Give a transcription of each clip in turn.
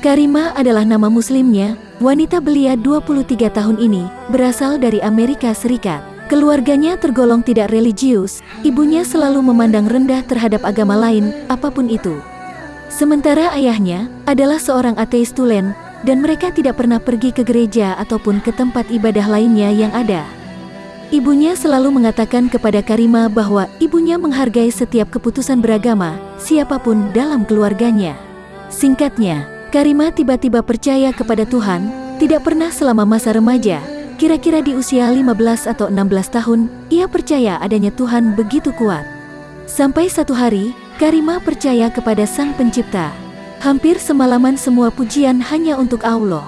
Karima adalah nama muslimnya. Wanita belia 23 tahun ini berasal dari Amerika Serikat. Keluarganya tergolong tidak religius. Ibunya selalu memandang rendah terhadap agama lain, apapun itu. Sementara ayahnya adalah seorang ateis tulen, dan mereka tidak pernah pergi ke gereja ataupun ke tempat ibadah lainnya yang ada. Ibunya selalu mengatakan kepada Karima bahwa ibunya menghargai setiap keputusan beragama, siapapun dalam keluarganya. Singkatnya, Karima tiba-tiba percaya kepada Tuhan, tidak pernah selama masa remaja. Kira-kira di usia 15 atau 16 tahun, ia percaya adanya Tuhan begitu kuat. Sampai satu hari, Karima percaya kepada Sang Pencipta. Hampir semalaman semua pujian hanya untuk Allah.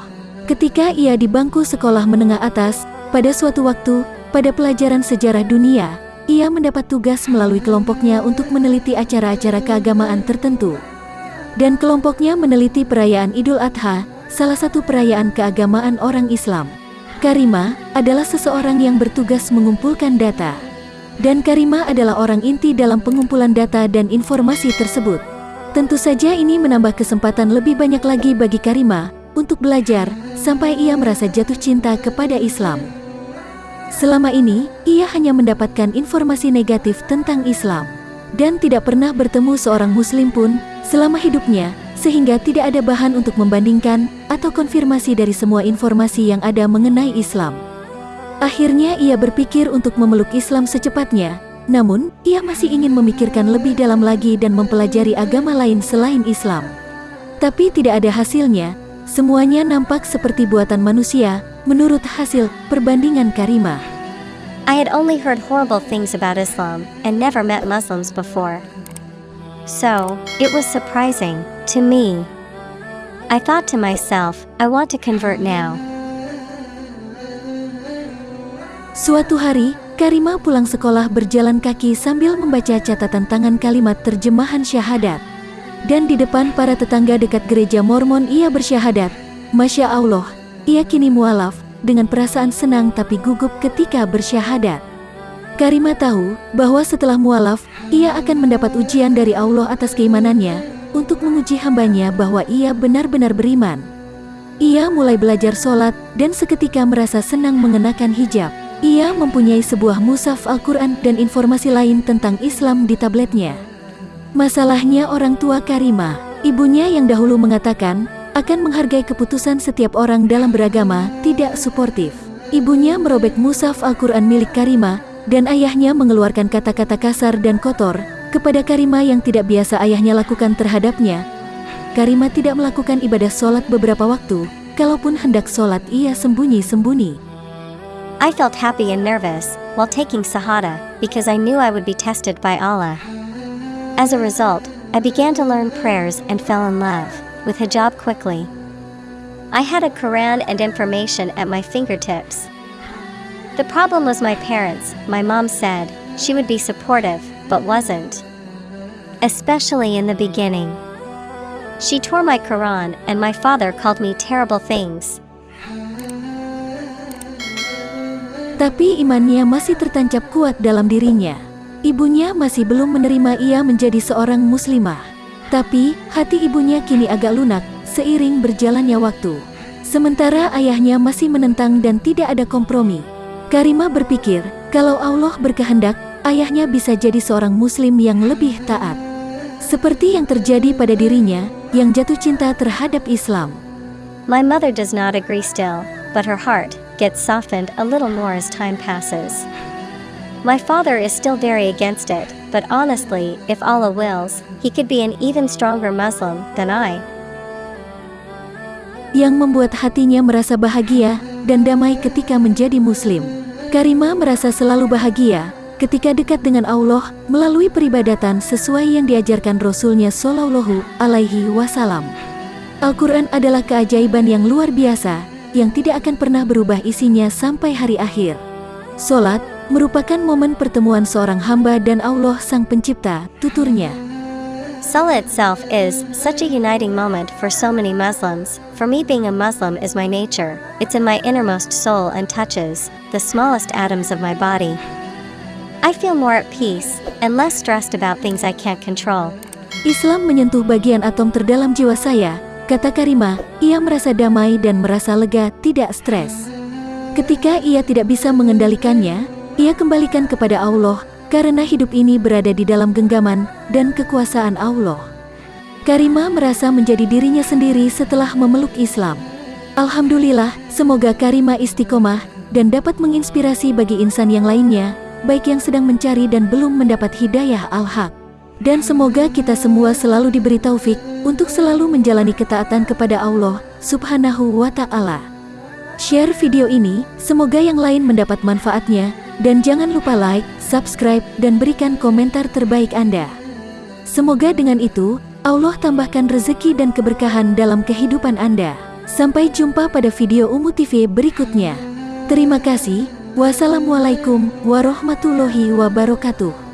Ketika ia di bangku sekolah menengah atas, pada suatu waktu, pada pelajaran sejarah dunia, ia mendapat tugas melalui kelompoknya untuk meneliti acara-acara keagamaan tertentu. Dan kelompoknya meneliti perayaan Idul Adha, salah satu perayaan keagamaan orang Islam. Karima adalah seseorang yang bertugas mengumpulkan data. Dan Karima adalah orang inti dalam pengumpulan data dan informasi tersebut. Tentu saja ini menambah kesempatan lebih banyak lagi bagi Karima untuk belajar, sampai ia merasa jatuh cinta kepada Islam. Selama ini, ia hanya mendapatkan informasi negatif tentang Islam. Dan tidak pernah bertemu seorang muslim pun selama hidupnya, sehingga tidak ada bahan untuk membandingkan atau konfirmasi dari semua informasi yang ada mengenai Islam. Akhirnya ia berpikir untuk memeluk Islam secepatnya, namun ia masih ingin memikirkan lebih dalam lagi dan mempelajari agama lain selain Islam. Tapi tidak ada hasilnya, semuanya nampak seperti buatan manusia, menurut hasil perbandingan Karima. I had only heard horrible things about Islam and never met Muslims before. So, it was surprising to me. I thought to myself, I want to convert now. Suatu hari, Karima pulang sekolah berjalan kaki sambil membaca catatan tangan kalimat terjemahan syahadat. Dan di depan para tetangga dekat gereja Mormon ia bersyahadat, Masya Allah, ia kini mualaf, dengan perasaan senang tapi gugup ketika bersyahadat. Karima tahu bahwa setelah mualaf, ia akan mendapat ujian dari Allah atas keimanannya, untuk menguji hambanya bahwa ia benar-benar beriman. Ia mulai belajar sholat, dan seketika merasa senang mengenakan hijab. Ia mempunyai sebuah mushaf Al-Quran dan informasi lain tentang Islam di tabletnya. Masalahnya orang tua Karima, ibunya yang dahulu mengatakan akan menghargai keputusan setiap orang dalam beragama, tidak suportif. Ibunya merobek mushaf Al-Quran milik Karima, dan ayahnya mengeluarkan kata-kata kasar dan kotor kepada Karima yang tidak biasa ayahnya lakukan terhadapnya. Karima tidak melakukan ibadah sholat beberapa waktu, kalaupun hendak sholat ia sembunyi-sembunyi. I felt happy and nervous while taking Shahada because I knew I would be tested by Allah. As a result, I began to learn prayers and fell in love with hijab quickly. I had a Quran and information at my fingertips. The problem was my parents. My mom said she would be supportive, but wasn't. Especially in the beginning. She tore my Quran and my father called me terrible things. Tapi imannya masih tertancap kuat dalam dirinya. Ibunya masih belum menerima ia menjadi seorang muslimah. Tapi, hati ibunya kini agak lunak seiring berjalannya waktu. Sementara ayahnya masih menentang dan tidak ada kompromi. Karima berpikir, kalau Allah berkehendak, ayahnya bisa jadi seorang muslim yang lebih taat. Seperti yang terjadi pada dirinya, yang jatuh cinta terhadap Islam. My mother does not agree still, but her heart gets softened a little more as time passes. My father is still very against it, but honestly, if Allah wills, he could be an even stronger Muslim than I. Yang membuat hatinya merasa bahagia dan damai ketika menjadi muslim. Karima merasa selalu bahagia ketika dekat dengan Allah melalui peribadatan sesuai yang diajarkan Rasulnya Shallallahu Alaihi Wasallam. Al-Quran adalah keajaiban yang luar biasa, yang tidak akan pernah berubah isinya sampai hari akhir. Solat merupakan momen pertemuan seorang hamba dan Allah Sang Pencipta, tuturnya. Salah itself is such a uniting moment for so many Muslims. For me, being a Muslim is my nature. It's in my innermost soul and touches the smallest atoms of my body. I feel more at peace and less stressed about things I can't control. Islam menyentuh bagian atom terdalam jiwa saya, Kata Karimah, ia merasa damai dan merasa lega, tidak stres. Ketika ia tidak bisa mengendalikannya, ia kembalikan kepada Allah, karena hidup ini berada di dalam genggaman dan kekuasaan Allah. Karimah merasa menjadi dirinya sendiri setelah memeluk Islam. Alhamdulillah, semoga Karimah istiqomah dan dapat menginspirasi bagi insan yang lainnya, baik yang sedang mencari dan belum mendapat hidayah al-haq. Dan semoga kita semua selalu diberi taufik untuk selalu menjalani ketaatan kepada Allah Subhanahu wa Ta'ala. Share video ini, semoga yang lain mendapat manfaatnya, dan jangan lupa like, subscribe, dan berikan komentar terbaik Anda. Semoga dengan itu, Allah tambahkan rezeki dan keberkahan dalam kehidupan Anda. Sampai jumpa pada video Umu TV berikutnya. Terima kasih. Wassalamualaikum warahmatullahi wabarakatuh.